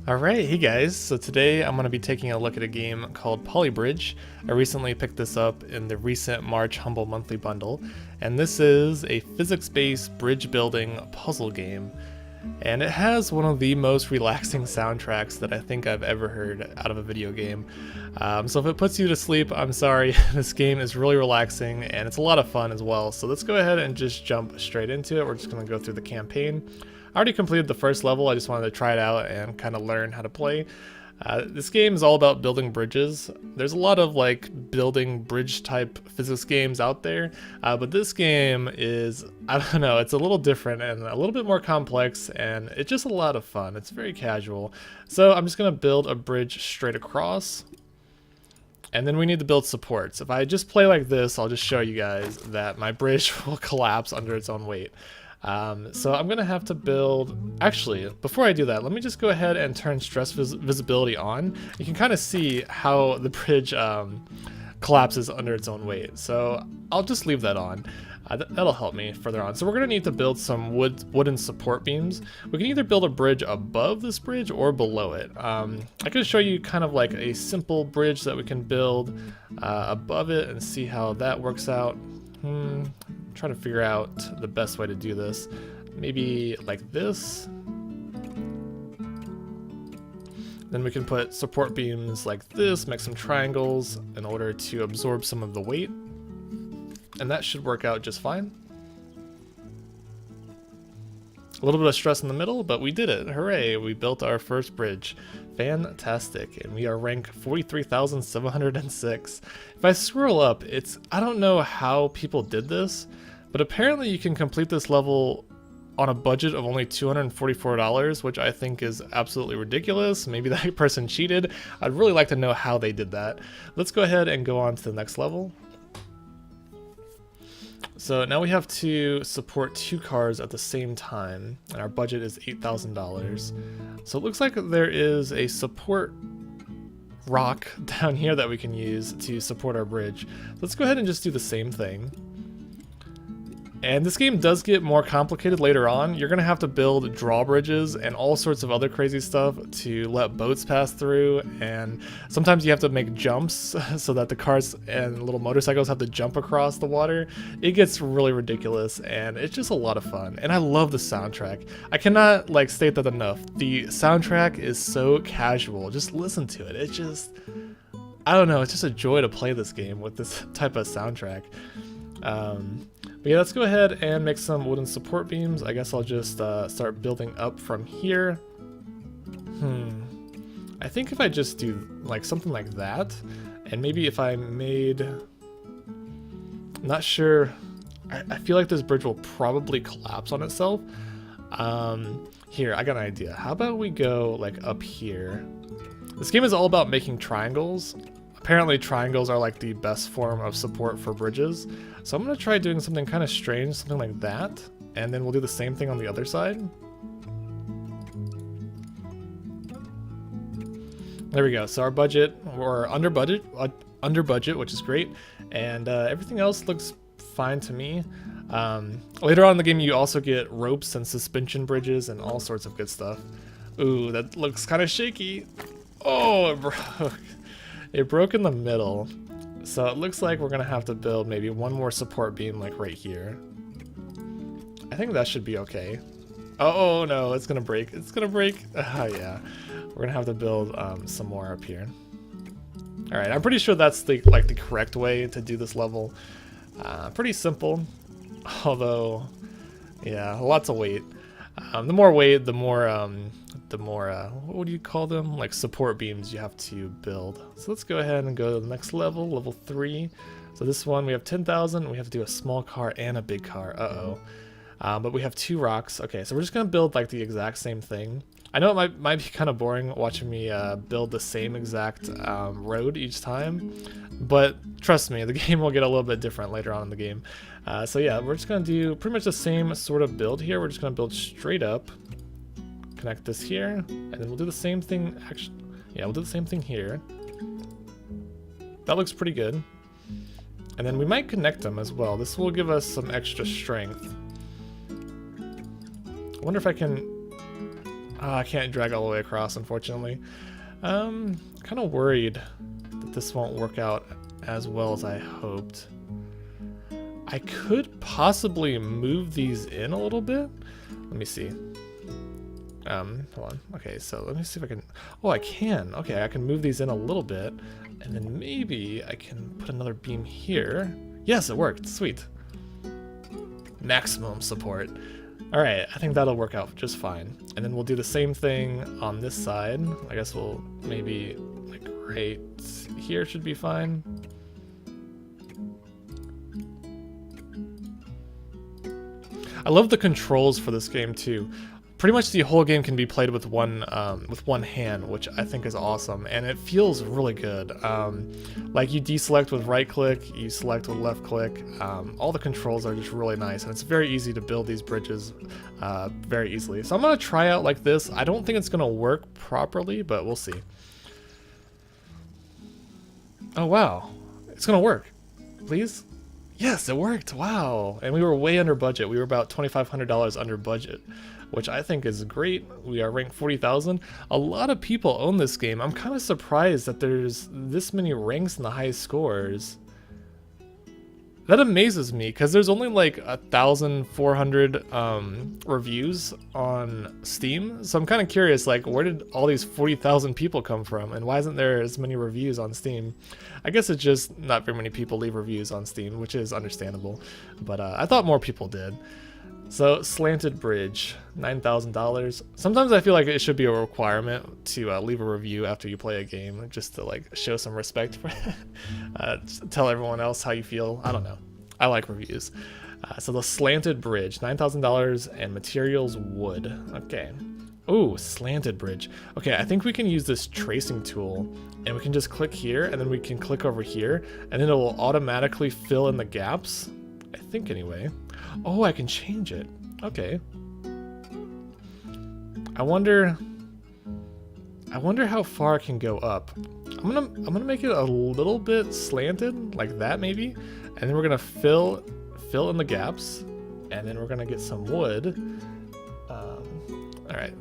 Alright, hey guys, so today I'm going to be taking a look at a game called Polybridge. I recently picked this up in the recent March Humble Monthly Bundle, and this is a physics-based bridge building puzzle game. And it has one of the most relaxing soundtracks that I think I've ever heard out of a video game. So if it puts you to sleep, I'm sorry. This game is really relaxing and it's a lot of fun as well. So let's go ahead and just jump straight into it. We're just going to go through the campaign. I already completed the first level. I just wanted to try it out and kind of learn how to play. This game is all about building bridges. There's a lot of like building bridge type physics games out there, but this game is, I don't know, it's a little different and a little bit more complex, and it's just a lot of fun. It's very casual. So I'm just gonna build a bridge straight across, and then we need to build supports. If I just play like this, I'll just show you guys that my bridge will collapse under its own weight. So I'm gonna have to build, actually before I do that, let me just go ahead and turn stress visibility on. You can kind of see how the bridge collapses under its own weight, so I'll just leave that on. That'll help me further on. So we're gonna need to build some wooden support beams. We can either build a bridge above this bridge or below it. I can show you kind of like a simple bridge that we can build above it and see how that works out. Trying to figure out the best way to do this. Maybe like this. Then we can put support beams like this, make some triangles in order to absorb some of the weight. And that should work out just fine. A little bit of stress in the middle, but we did it. Hooray, we built our first bridge. Fantastic, and we are rank 43,706. If I scroll up, I don't know how people did this, but apparently you can complete this level on a budget of only $244, which I think is absolutely ridiculous. Maybe that person cheated. I'd really like to know how they did that. Let's go ahead and go on to the next level. So now we have to support two cars at the same time, and our budget is $8,000. So it looks like there is a support rock down here that we can use to support our bridge. Let's go ahead and just do the same thing. And this game does get more complicated later on. You're going to have to build drawbridges and all sorts of other crazy stuff to let boats pass through, and sometimes you have to make jumps so that the cars and little motorcycles have to jump across the water. It gets really ridiculous, and it's just a lot of fun, and I love the soundtrack. I cannot like state that enough. The soundtrack is so casual. Just listen to it. It's just, I don't know, it's just a joy to play this game with this type of soundtrack. But yeah, let's go ahead and make some wooden support beams. I guess I'll just start building up from here. I think if I just do like something like that, and maybe if I made, not sure, I feel like this bridge will probably collapse on itself. Here, I got an idea. How about we go like up here? This game is all about making triangles. Apparently triangles are like the best form of support for bridges. So I'm going to try doing something kind of strange, something like that. And then we'll do the same thing on the other side. There we go. So our budget, we're under budget, which is great. And everything else looks fine to me. Later on in the game, you also get ropes and suspension bridges and all sorts of good stuff. Ooh, that looks kind of shaky. Oh, it broke. It broke in the middle, so it looks like we're gonna have to build maybe one more support beam like right here. I think that should be okay. Oh no, it's gonna break. It's gonna break. Yeah, we're gonna have to build some more up here. All right, I'm pretty sure that's the correct way to do this level. Pretty simple, although yeah, lots of weight. The more weight, the more what do you call them? Like support beams you have to build. So let's go ahead and go to the next level, level 3. So this one we have 10,000. We have to do a small car and a big car. But we have 2 rocks. Okay, so we're just gonna build like the exact same thing. I know it might be kind of boring watching me build the same exact road each time, but trust me, the game will get a little bit different later on in the game. So yeah, we're just gonna do pretty much the same sort of build here. We're just gonna build straight up, connect this here, and then we'll do the same thing. Actually, yeah, we'll do the same thing here. That looks pretty good. And then we might connect them as well. This will give us some extra strength. I wonder if I can Oh, I can't drag all the way across, unfortunately. Kind of worried that this won't work out as well as I hoped. I could possibly move these in a little bit. Let me see. Hold on. Okay, so let me see if I can... Oh, I can. Okay, I can move these in a little bit. And then maybe I can put another beam here. Yes, it worked. Sweet. Maximum support. Alright, I think that'll work out just fine. And then we'll do the same thing on this side. I guess we'll maybe, like, right here should be fine. I love the controls for this game too. Pretty much the whole game can be played with one hand, which I think is awesome, and it feels really good. Like you deselect with right click, you select with left click. All the controls are just really nice, and it's very easy to build these bridges very easily. So I'm gonna try out like this. I don't think it's gonna work properly, but we'll see. Oh wow, it's gonna work. Please? Yes, it worked. Wow, and we were way under budget. We were about $2,500 under budget, which I think is great. We are ranked 40,000. A lot of people own this game. I'm kind of surprised that there's this many ranks in the high scores. That amazes me because there's only like 1,400 reviews on Steam. So I'm kind of curious, like, where did all these 40,000 people come from, and why isn't there as many reviews on Steam? I guess it's just not very many people leave reviews on Steam, which is understandable. But I thought more people did. So slanted bridge, $9,000. Sometimes I feel like it should be a requirement to leave a review after you play a game, just to like show some respect for tell everyone else how you feel. I don't know. I like reviews. So the slanted bridge, $9,000, and materials wood. Okay. Ooh, slanted bridge. Okay, I think we can use this tracing tool, and we can just click here, and then we can click over here, and then it will automatically fill in the gaps. I think anyway. Oh, I can change it. Okay. I wonder how far it can go up. I'm gonna make it a little bit slanted, like that maybe, and then we're gonna fill in the gaps, and then we're gonna get some wood. All right,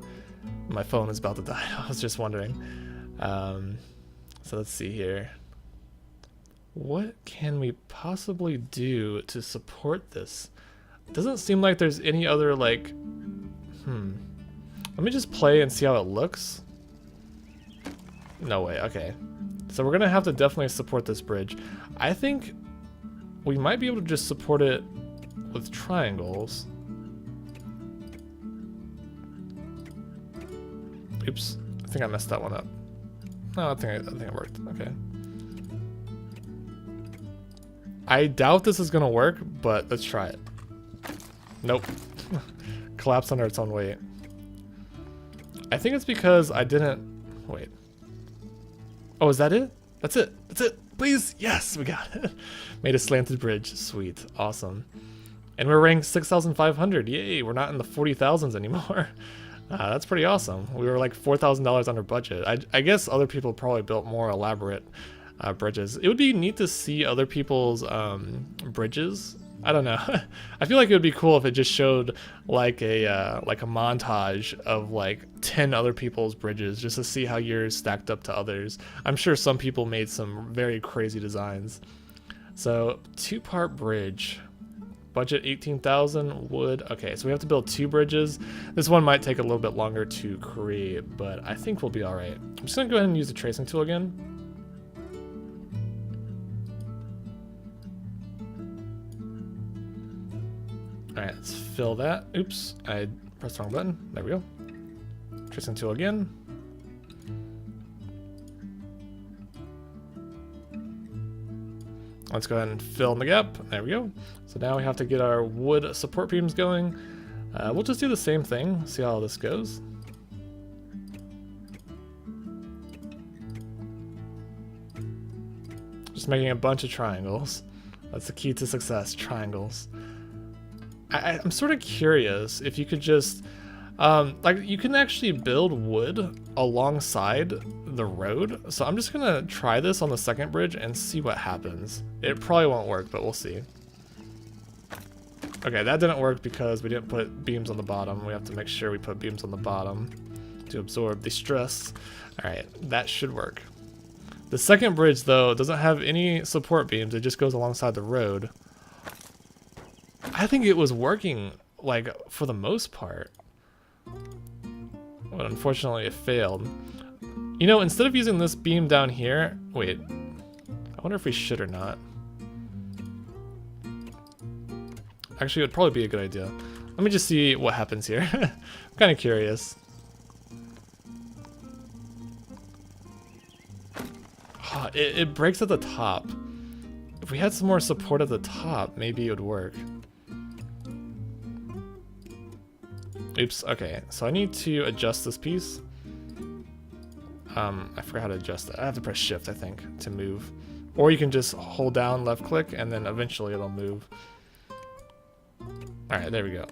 my phone is about to die. I was just wondering. So let's see here. What can we possibly do to support this? It doesn't seem like there's any other, like, Let me just play and see how it looks. No way, okay. So we're gonna have to definitely support this bridge. I think we might be able to just support it with triangles. Oops, I think I messed that one up. No, I think it worked, okay. I doubt this is gonna work, but let's try it. Nope. Collapsed under its own weight. I think it's because I didn't... Wait. Oh, is that it? That's it. That's it. Please. Yes, we got it. Made a slanted bridge. Sweet. Awesome. And we're ranked 6,500. Yay. We're not in the 40,000s anymore. That's pretty awesome. We were like $4,000 under budget. I guess other people probably built more elaborate bridges. It would be neat to see other people's bridges. I don't know. I feel like it would be cool if it just showed like a montage of like 10 other people's bridges, just to see how yours stacked up to others. I'm sure some people made some very crazy designs. So 2-part bridge, budget 18,000, wood. Okay, so we have to build 2 bridges. This one might take a little bit longer to create, but I think we'll be all right. I'm just gonna go ahead and use the tracing tool again. Alright, let's fill that. Oops, I pressed the wrong button. There we go. Tracing tool again. Let's go ahead and fill in the gap. There we go. So now we have to get our wood support beams going. We'll just do the same thing, see how this goes. Just making a bunch of triangles. That's the key to success, triangles. I'm sort of curious if you could just, like, you can actually build wood alongside the road. So I'm just gonna try this on the second bridge and see what happens. It probably won't work, but we'll see. Okay, that didn't work because we didn't put beams on the bottom. We have to make sure we put beams on the bottom. to absorb the stress. All right, that should work. The second bridge, though, doesn't have any support beams. It just goes alongside the road. I think it was working, like, for the most part. But unfortunately, it failed. You know, instead of using this beam down here... Wait. I wonder if we should or not. Actually, it would probably be a good idea. Let me just see what happens here. I'm kind of curious. Oh, it breaks at the top. If we had some more support at the top, maybe it would work. Oops, okay. So I need to adjust this piece. I forgot how to adjust that. I have to press shift, I think, to move. Or you can just hold down left click and then eventually it'll move. Alright, there we go.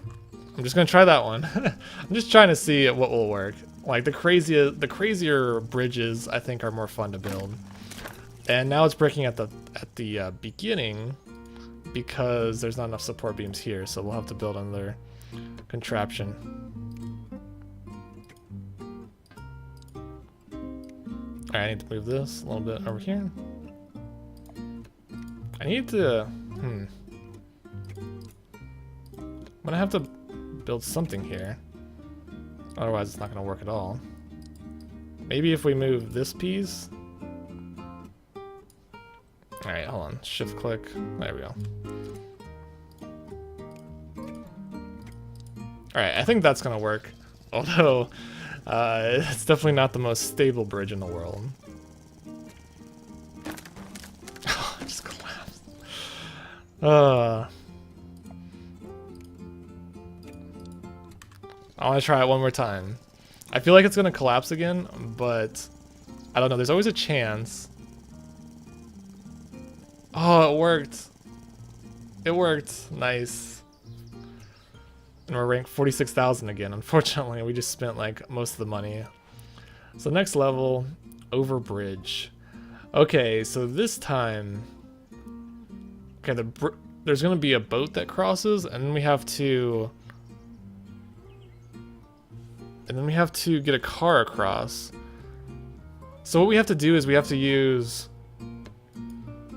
I'm just gonna try that one. I'm just trying to see what will work. Like the crazier bridges I think are more fun to build. And now it's breaking at the beginning because there's not enough support beams here, so we'll have to build another contraption. Alright, I need to move this a little bit over here. I need to... I'm gonna have to build something here. Otherwise it's not gonna work at all. Maybe if we move this piece... Alright, hold on. Shift click. There we go. Alright, I think that's gonna work. Although, it's definitely not the most stable bridge in the world. Oh, it just collapsed. I want to try it one more time. I feel like it's gonna collapse again, but I don't know. There's always a chance. Oh, it worked. It worked. Nice. And we're ranked 46,000 again. Unfortunately, we just spent like most of the money. So next level, over bridge. Okay, so this time, okay, there's gonna be a boat that crosses, and then we have to, get a car across. So what we have to do is we have to use.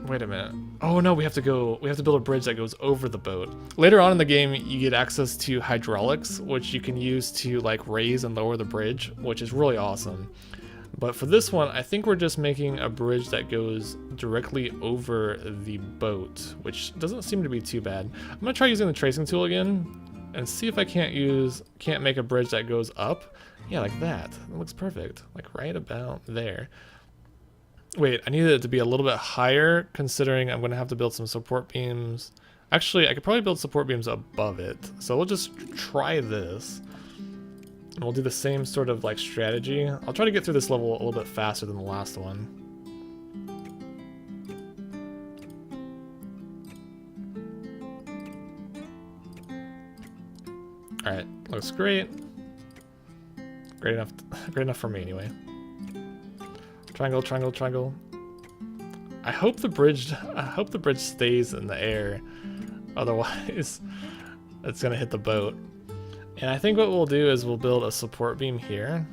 Wait a minute. Oh no, we have to build a bridge that goes over the boat. Later on in the game, you get access to hydraulics, which you can use to like raise and lower the bridge, which is really awesome. But for this one, I think we're just making a bridge that goes directly over the boat, which doesn't seem to be too bad. I'm gonna try using the tracing tool again and see if I can't make a bridge that goes up. Yeah, like that. It looks perfect. Like right about there. Wait, I need it to be a little bit higher, considering I'm going to have to build some support beams. Actually, I could probably build support beams above it. So we'll just try this. And we'll do the same sort of like strategy. I'll try to get through this level a little bit faster than the last one. Alright, looks great. Great enough for me anyway. Triangle, triangle, triangle. I hope the bridge stays in the air. Otherwise, it's gonna hit the boat. And I think what we'll do is we'll build a support beam here.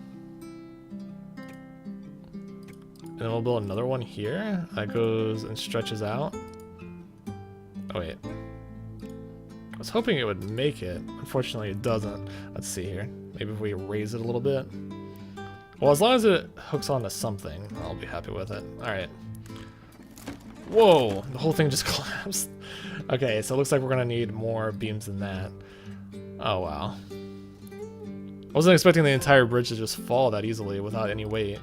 And then we'll build another one here that goes and stretches out. Oh wait. I was hoping it would make it. Unfortunately it doesn't. Let's see here. Maybe if we raise it a little bit. Well, as long as it hooks onto something, I'll be happy with it. Alright. Whoa! The whole thing just collapsed. Okay, so it looks like we're gonna need more beams than that. Oh, wow. I wasn't expecting the entire bridge to just fall that easily without any weight.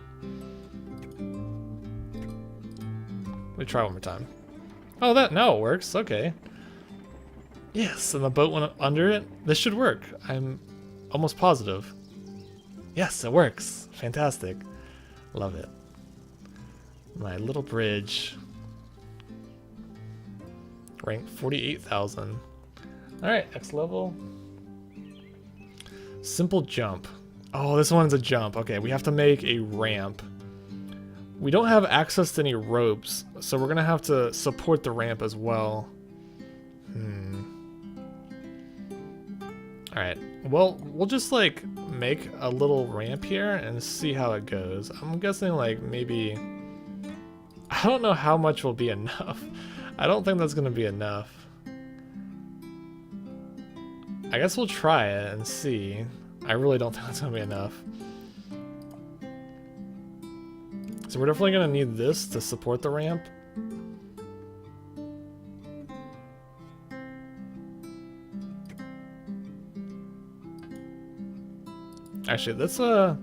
Let me try one more time. Oh, now it works. Okay. Yes, and the boat went under it. This should work. I'm almost positive. Yes, it works. Fantastic. Love it. My little bridge. Rank 48,000. Alright, next level. Simple jump. Oh, this one's a jump. Okay, we have to make a ramp. We don't have access to any ropes, so we're gonna have to support the ramp as well. Alright, well, we'll just like make a little ramp here and see how it goes. I'm guessing like maybe, I don't know how much will be enough. I don't think that's gonna be enough. I guess we'll try it and see. I really don't think that's gonna be enough. So we're definitely gonna need this to support the ramp. Actually, let's I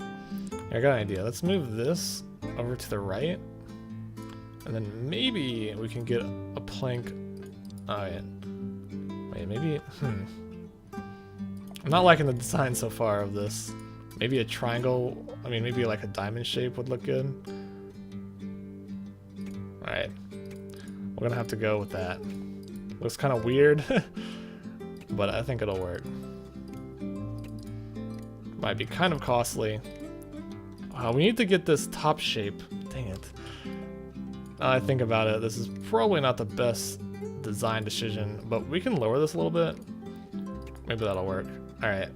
got an idea. Let's move this over to the right. And then maybe we can get a plank. Oh yeah. Wait, maybe I'm not liking the design so far of this. Maybe a triangle, I mean maybe like a diamond shape would look good. Alright. We're gonna have to go with that. Looks kind of weird, but I think it'll work. Might be kind of costly. We need to get this top shape. Dang it. Now I think about it, this is probably not the best design decision, but we can lower this a little bit. Maybe that'll work. Alright.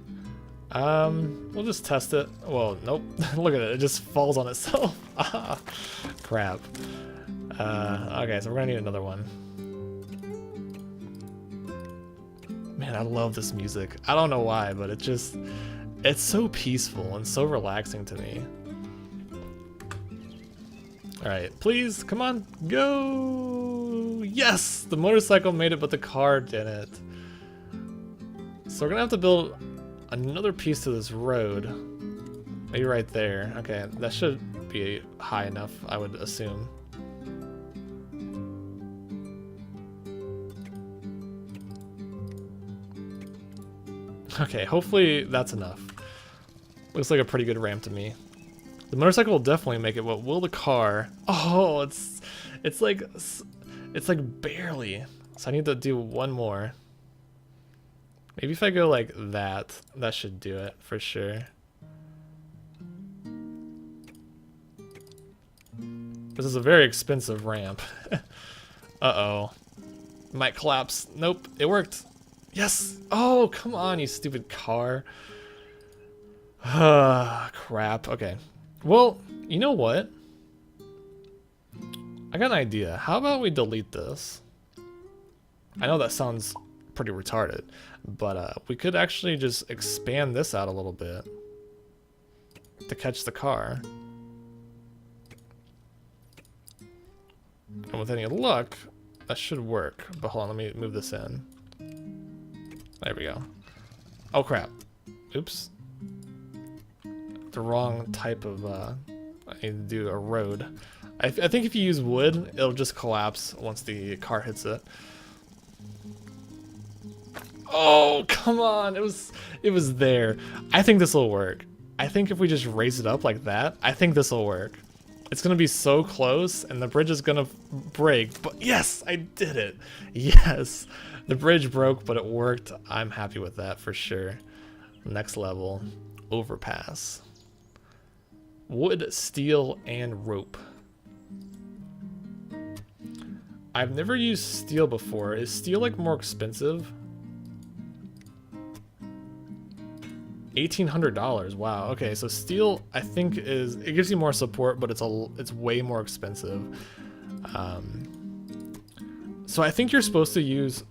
We'll just test it. Well, nope. Look at it. It just falls on itself. Ah, crap. Okay, so we're gonna need another one. Man, I love this music. I don't know why, but it's so peaceful and so relaxing to me. Alright, please, come on, go! Yes! The motorcycle made it, but the car didn't. So we're gonna have to build another piece to this road. Maybe right there. Okay, that should be high enough, I would assume. Okay, hopefully that's enough. Looks like a pretty good ramp to me. The motorcycle will definitely make it, but will the car? Oh, it's like barely. So I need to do one more. Maybe if I go like that, that should do it for sure. This is a very expensive ramp. Uh-oh. Might collapse. Nope, it worked. Yes! Oh, come on, you stupid car. Crap. Okay. Well, you know what? I got an idea. How about we delete this? I know that sounds pretty retarded, but we could actually just expand this out a little bit to catch the car. And with any luck, that should work. But hold on, let me move this in. There we go. Oh crap. Oops. The wrong type of, I need to do a road. I think if you use wood, it'll just collapse once the car hits it. Oh, come on. It was there. I think this will work. I think if we just raise it up like that, I think this will work. It's going to be so close and the bridge is going to break. But yes, I did it. Yes. The bridge broke, but it worked. I'm happy with that for sure. Next level, overpass. Wood, steel, and rope. I've never used steel before. Is steel like more expensive? $1,800. Wow. Okay, so steel I think it gives you more support, but it's way more expensive. So I think you're supposed to use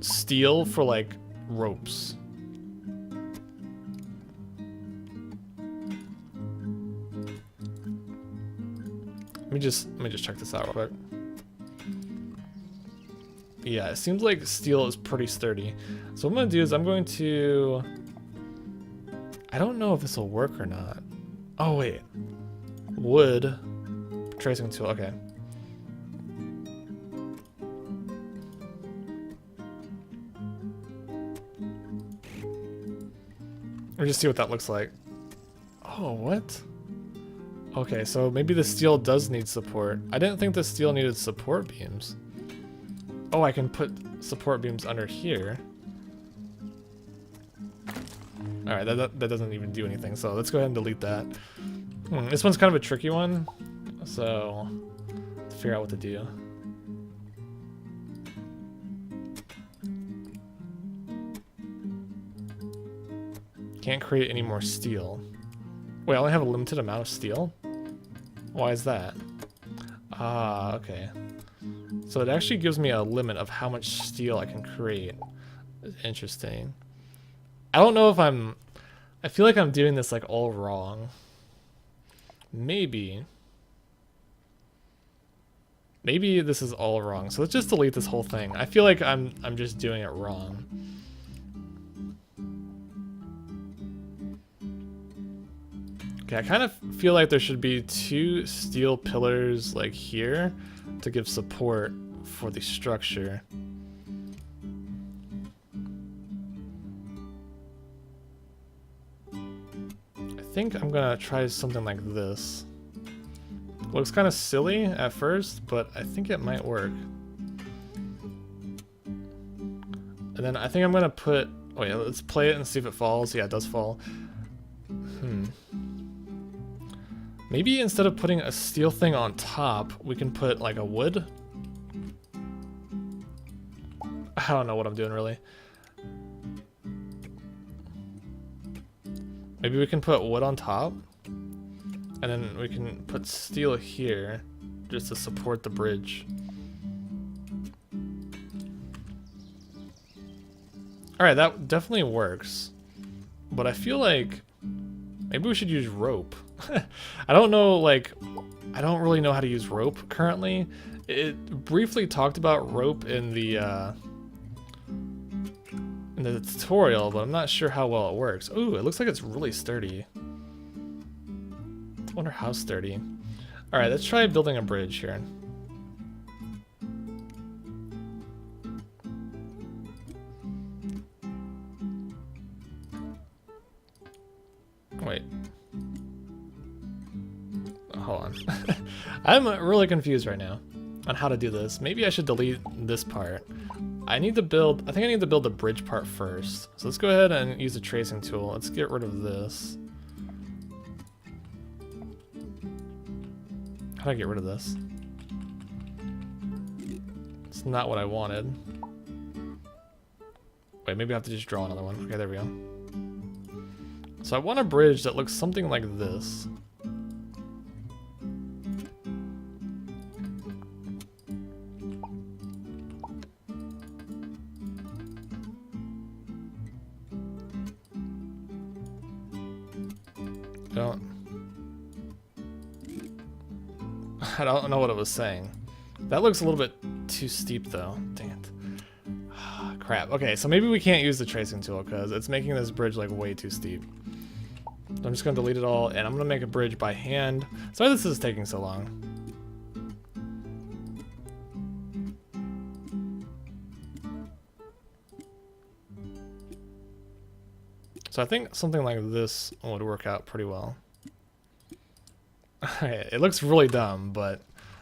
steel for like ropes. Let me just check this out real quick. Yeah, it seems like steel is pretty sturdy. So what I'm gonna do is I'm going to, I don't know if this will work or not. Oh wait, wood, tracing tool, okay. Let me just see what that looks like. Oh, what? Okay, so maybe the steel does need support. I didn't think the steel needed support beams. Oh, I can put support beams under here. Alright, that doesn't even do anything, so let's go ahead and delete that. This one's kind of a tricky one, so let's figure out what to do. Can't create any more steel. Wait, I only have a limited amount of steel? Why is that? Ah, okay. So it actually gives me a limit of how much steel I can create. Interesting. I don't know if I feel like I'm doing this like all wrong. Maybe this is all wrong. So let's just delete this whole thing. I feel like I'm just doing it wrong. Okay, I kind of feel like there should be 2 steel pillars like here to give support for the structure. I think I'm gonna try something like this. Looks kind of silly at first, but I think it might work. And then I think I'm gonna put, oh yeah, let's play it and see if it falls. Yeah, it does fall. Maybe instead of putting a steel thing on top, we can put like a wood. I don't know what I'm doing really. Maybe we can put wood on top, and then we can put steel here just to support the bridge. Alright, that definitely works. But I feel like maybe we should use rope. I don't know, like, I don't really know how to use rope currently. It briefly talked about rope in the tutorial, but I'm not sure how well it works. Ooh, it looks like it's really sturdy. I wonder how sturdy. Alright, let's try building a bridge here. Wait. Hold on. I'm really confused right now on how to do this. Maybe I should delete this part. I think I need to build the bridge part first. So let's go ahead and use the tracing tool. Let's get rid of this. How do I get rid of this? It's not what I wanted. Wait, maybe I have to just draw another one. Okay, there we go. So I want a bridge that looks something like this. I don't know what it was saying. That looks a little bit too steep though. Dang it. Crap. Okay, so maybe we can't use the tracing tool because it's making this bridge like way too steep. So I'm just gonna delete it all and I'm gonna make a bridge by hand. Sorry this is taking so long. So I think something like this would work out pretty well. It looks really dumb, but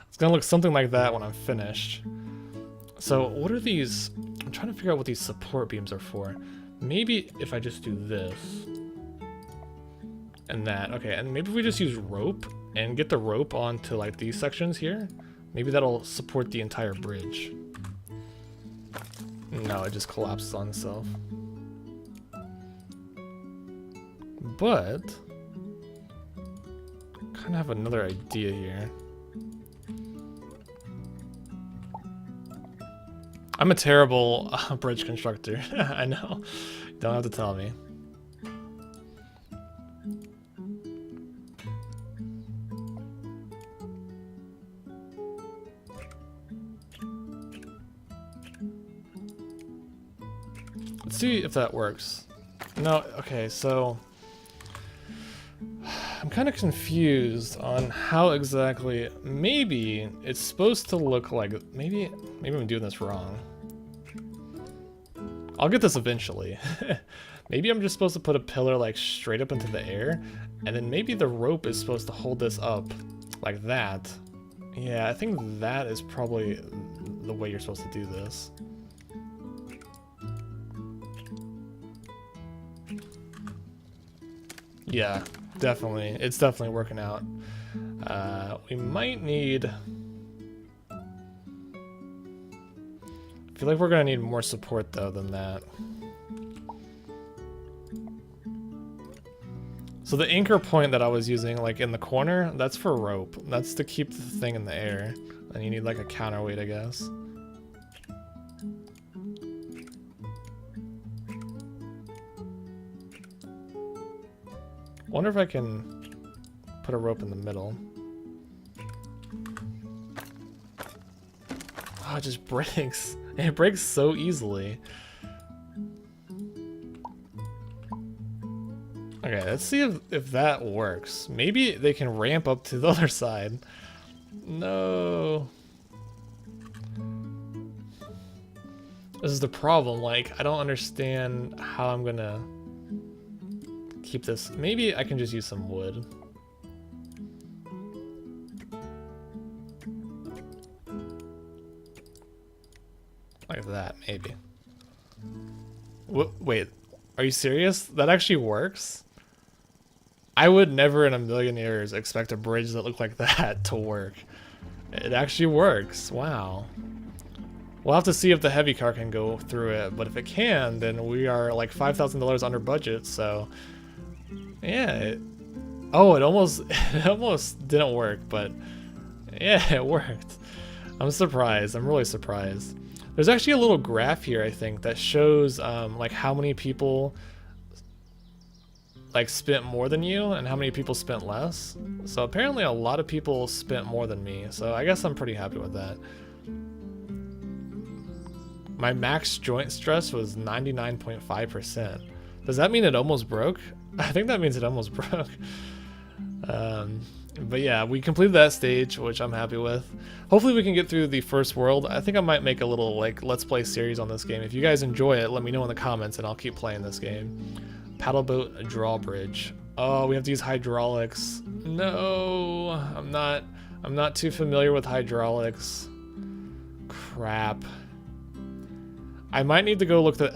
it's gonna look something like that when I'm finished. So what are these? I'm trying to figure out what these support beams are for. Maybe if I just do this and that. Okay, and maybe if we just use rope and get the rope onto like these sections here, maybe that'll support the entire bridge. No, it just collapses on itself. But kind of have another idea here. I'm a terrible bridge constructor. I know. Don't have to tell me. Let's see if that works. No, okay, so I'm kind of confused on how exactly, maybe it's supposed to look like, maybe I'm doing this wrong. I'll get this eventually. Maybe I'm just supposed to put a pillar like straight up into the air, and then maybe the rope is supposed to hold this up like that. Yeah, I think that is probably the way you're supposed to do this. Yeah, definitely. It's definitely working out. We might need... I feel like we're gonna need more support though than that. So the anchor point that I was using, like in the corner, that's for rope. That's to keep the thing in the air. And you need like a counterweight, I guess. Wonder if I can put a rope in the middle. Oh, it just breaks. It breaks so easily. Okay, let's see if that works. Maybe they can ramp up to the other side. No. This is the problem. Like, I don't understand how I'm gonna keep this. Maybe I can just use some wood. Like that, maybe. Wait, are you serious? That actually works? I would never in a million years expect a bridge that looked like that to work. It actually works. Wow. We'll have to see if the heavy car can go through it, but if it can, then we are like $5,000 under budget, so yeah. It almost didn't work, but yeah, it worked. I'm surprised. I'm really surprised. There's actually a little graph here, I think, that shows like how many people like spent more than you and how many people spent less. So apparently a lot of people spent more than me, so I guess I'm pretty happy with that. My max joint stress was 99.5%. Does that mean it almost broke? I think that means it almost broke. But yeah, we completed that stage, which I'm happy with. Hopefully we can get through the first world. I think I might make a little like let's play series on this game. If you guys enjoy it, let me know in the comments and I'll keep playing this game. Paddle boat drawbridge. Oh, we have to use hydraulics. No, I'm not too familiar with hydraulics. Crap. I might need to go look at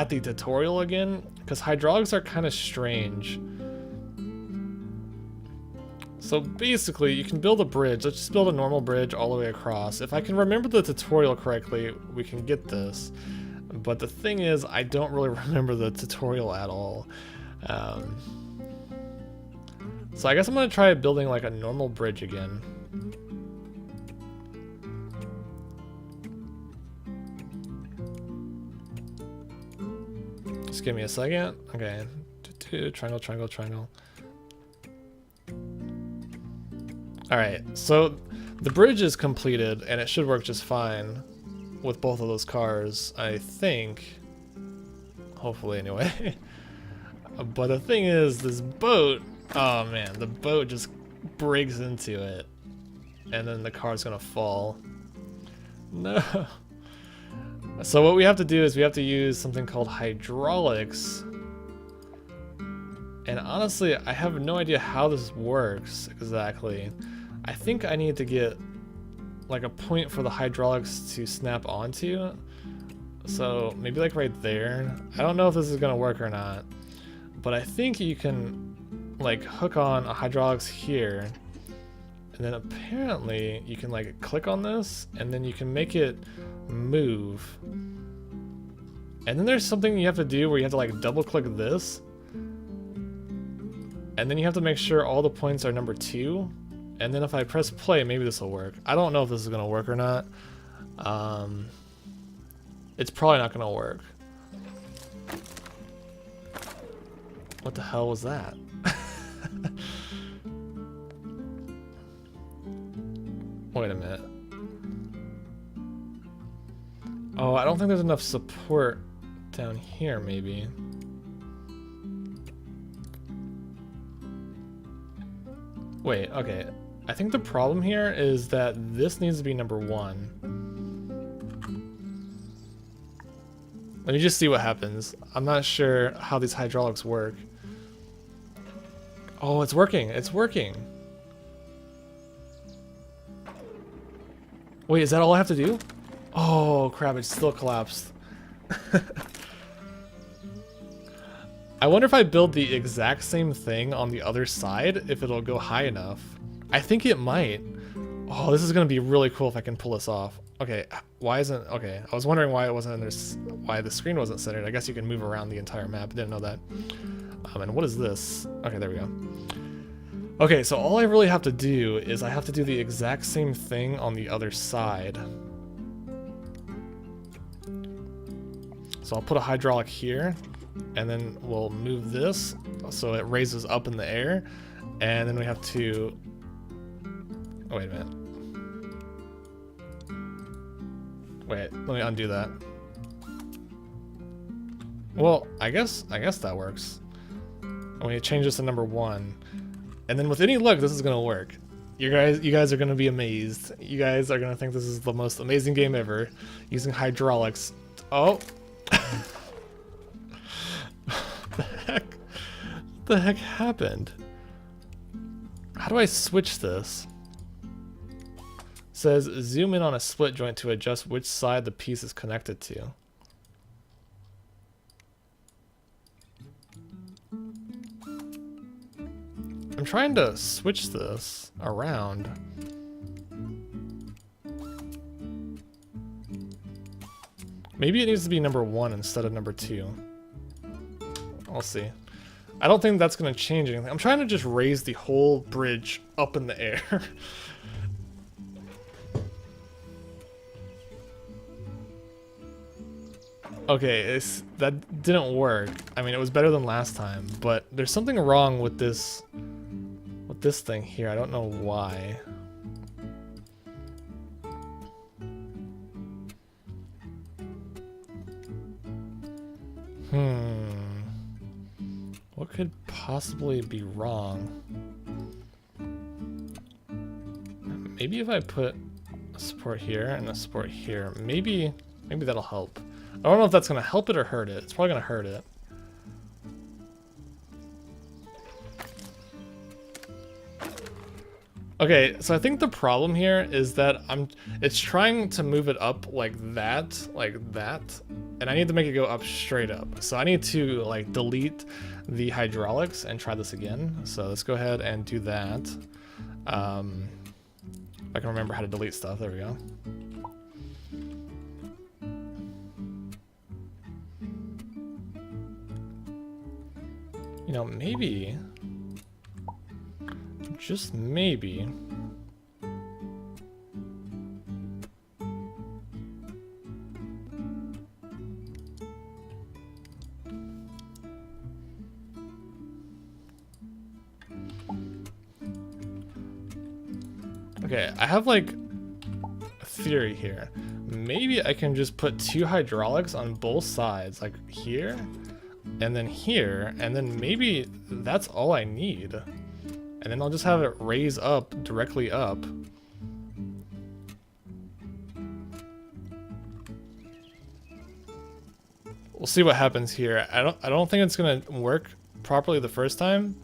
the tutorial again, because hydraulics are kind of strange. So basically, you can build a bridge. Let's just build a normal bridge all the way across. If I can remember the tutorial correctly, we can get this. But the thing is, I don't really remember the tutorial at all. So I guess I'm going to try building like a normal bridge again. Just give me a second. Okay. Triangle, triangle, triangle. Alright, so the bridge is completed and it should work just fine with both of those cars, I think. Hopefully, anyway. But the thing is, this boat, oh man, the boat just breaks into it and then the car's gonna fall. No. So what we have to do is we have to use something called hydraulics. And honestly, I have no idea how this works exactly. I think I need to get like a point for the hydraulics to snap onto. So maybe like right there. I don't know if this is gonna work or not, but I think you can like hook on a hydraulics here. And then apparently you can like click on this and then you can make it move. And then there's something you have to do where you have to like double click this. And then you have to make sure all the points are number 2. And then if I press play, maybe this will work. I don't know if this is gonna work or not. It's probably not gonna work. What the hell was that? Wait a minute. Oh, I don't think there's enough support down here, maybe. Wait, okay. I think the problem here is that this needs to be number 1. Let me just see what happens. I'm not sure how these hydraulics work. Oh, it's working. It's working. Wait, is that all I have to do? Oh, crap. It still collapsed. I wonder if I build the exact same thing on the other side, if it'll go high enough. I think it might. Oh, this is going to be really cool if I can pull this off. Okay, why isn't... Okay, I was wondering why it wasn't under... Why the screen wasn't centered. I guess you can move around the entire map. Didn't know that. And what is this? Okay, there we go. Okay, so all I really have to do is I have to do the exact same thing on the other side. So I'll put a hydraulic here, and then we'll move this so it raises up in the air, and then we have to... Oh, wait a minute. Wait, let me undo that. Well, I guess that works. I'm gonna change this to number 1. And then with any luck, this is gonna work. You guys are gonna be amazed. You guys are gonna think this is the most amazing game ever, using hydraulics. Oh! What the heck happened? How do I switch this? It says zoom in on a split joint to adjust which side the piece is connected to. I'm trying to switch this around. Maybe it needs to be number 1 instead of number 2. I'll see. I don't think that's going to change anything. I'm trying to just raise the whole bridge up in the air. Okay, that didn't work. I mean, it was better than last time, but there's something wrong with this thing here. I don't know why. What could possibly be wrong? Maybe if I put a support here and a support here, maybe that'll help. I don't know if that's gonna help it or hurt it. It's probably gonna hurt it. Okay, so I think the problem here is that it's trying to move it up like that, and I need to make it go up straight up. So I need to like delete the hydraulics and try this again. So let's go ahead and do that. If I can remember how to delete stuff, there we go. You know, maybe, just maybe, okay, I have like a theory here. Maybe I can just put 2 hydraulics on both sides, like here, and then maybe that's all I need. And then I'll just have it raise up, directly up. We'll see what happens here. I don't think it's gonna work properly the first time.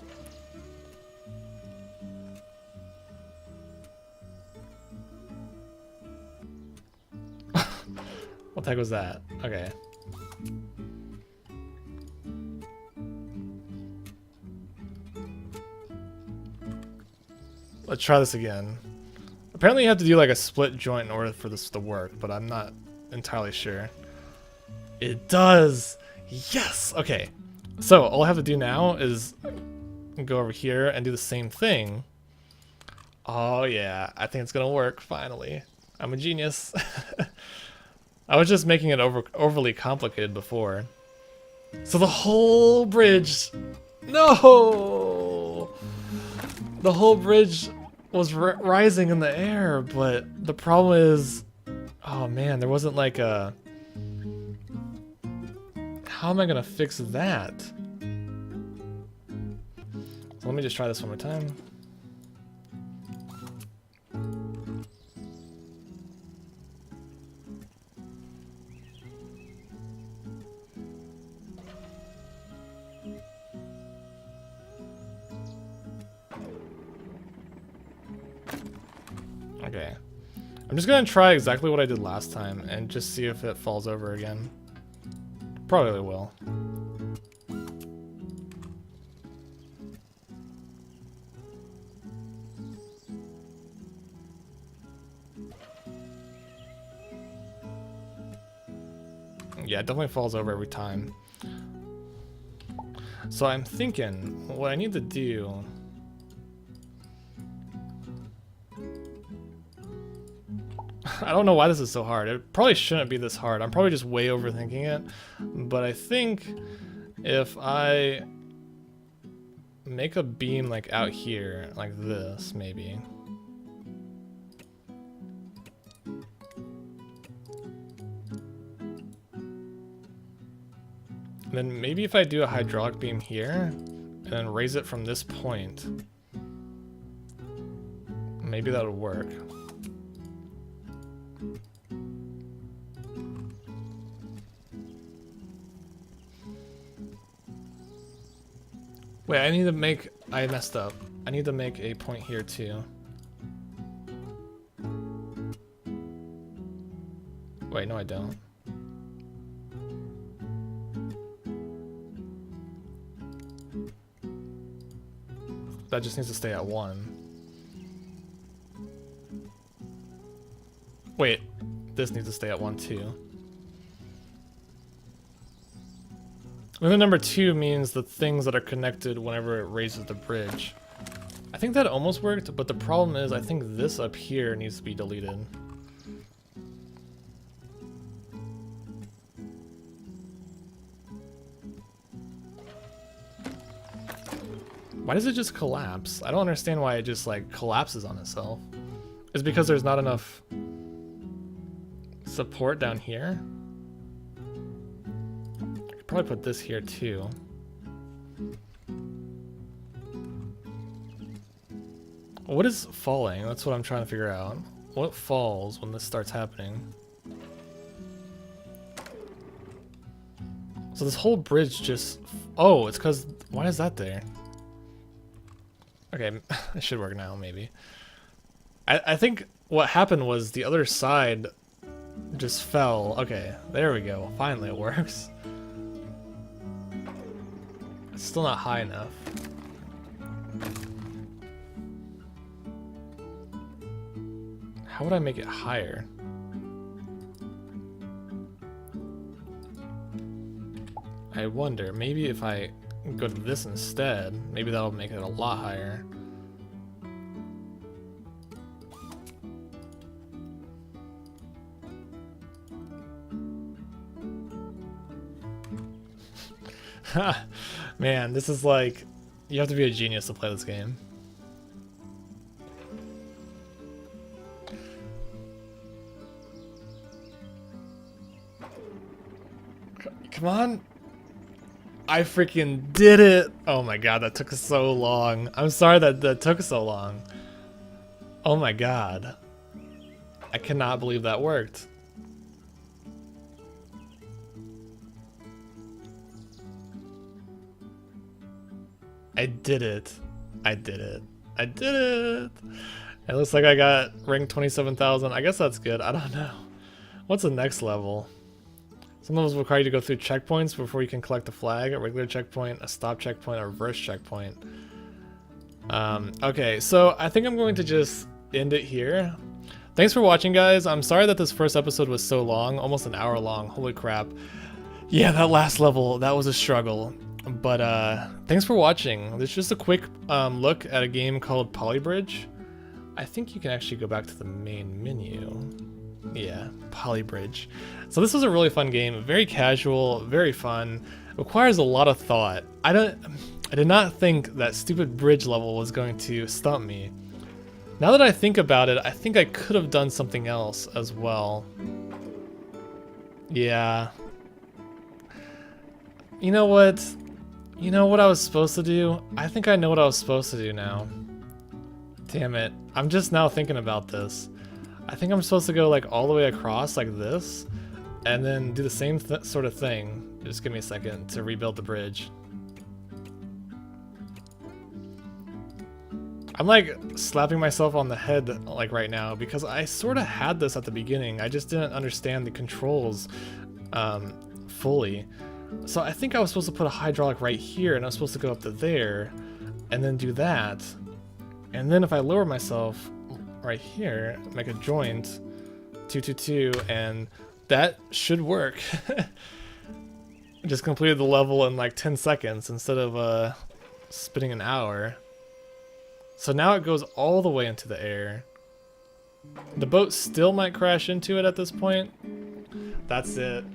What the heck was that? Okay. Let's try this again. Apparently you have to do like a split joint in order for this to work, but I'm not entirely sure. It does! Yes! Okay. So all I have to do now is go over here and do the same thing. Oh yeah, I think it's gonna work, finally. I'm a genius. I was just making it overly complicated before. So the whole bridge... No! The whole bridge was rising in the air, but the problem is... Oh man, there wasn't like a... How am I gonna fix that? So let me just try this one more time. Okay. I'm just gonna try exactly what I did last time and just see if it falls over again. Probably will. Yeah, it definitely falls over every time. So I'm thinking what I need to do. I don't know why this is so hard. It probably shouldn't be this hard. I'm probably just way overthinking it. But I think if I make a beam like out here, like this, maybe. And then maybe if I do a hydraulic beam here, and then raise it from this point, maybe that'll work. Wait, I messed up. I need to make a point here too. Wait, no I don't. That just needs to stay at 1. Wait, this needs to stay at 1 too. And then number 2 means the things that are connected whenever it raises the bridge. I think that almost worked, but the problem is I think this up here needs to be deleted. Why does it just collapse? I don't understand why it just like collapses on itself. Is it because there's not enough support down here? I could probably put this here too. What is falling? That's what I'm trying to figure out. What falls when this starts happening? So this whole bridge just... Oh, it's because... Why is that there? Okay, it should work now, maybe. I think what happened was the other side just fell. Okay, there we go. Finally it works. It's still not high enough. How would I make it higher? I wonder, maybe if I go to this instead, maybe that'll make it a lot higher. Man, this is like, you have to be a genius to play this game. Come on. I freaking did it! Oh my god, that took so long. I'm sorry that took so long. Oh my god. I cannot believe that worked. I did it. I did it. I did it! It looks like I got rank 27,000. I guess that's good. I don't know. What's the next level? Some levels require you to go through checkpoints before you can collect the flag. A regular checkpoint, a stop checkpoint, a reverse checkpoint. Okay, so I think I'm going to just end it here. Thanks for watching, guys. I'm sorry that this first episode was so long, almost an hour long. Holy crap. Yeah, that last level, that was a struggle. But thanks for watching. This is just a quick look at a game called Polybridge. I think you can actually go back to the main menu. Yeah, polybridge. So this was a really fun game, very casual, very fun. Requires a lot of thought. I did not think that stupid bridge level was going to stump me. Now that I think about it, I think I could have done something else as well. Yeah. You know what? You know what I was supposed to do? I think I know what I was supposed to do now. Damn it. I'm just now thinking about this. I think I'm supposed to go like all the way across like this and then do the same sort of thing. Just give me a second to rebuild the bridge. I'm like slapping myself on the head like right now because I sort of had this at the beginning. I just didn't understand the controls fully. So I think I was supposed to put a hydraulic right here and I was supposed to go up to there and then do that. And then if I lower myself right here, make a joint, 2, 2, 2, and that should work. Just completed the level in like 10 seconds instead of spending an hour. So now it goes all the way into the air. The boat still might crash into it at this point. That's it.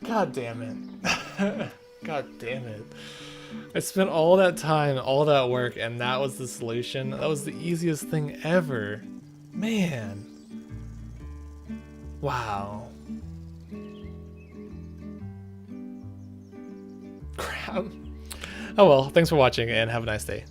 God damn it. God damn it. I spent all that time, all that work, and that was the solution. That was the easiest thing ever. Man. Wow. Crap. Oh well, thanks for watching and have a nice day.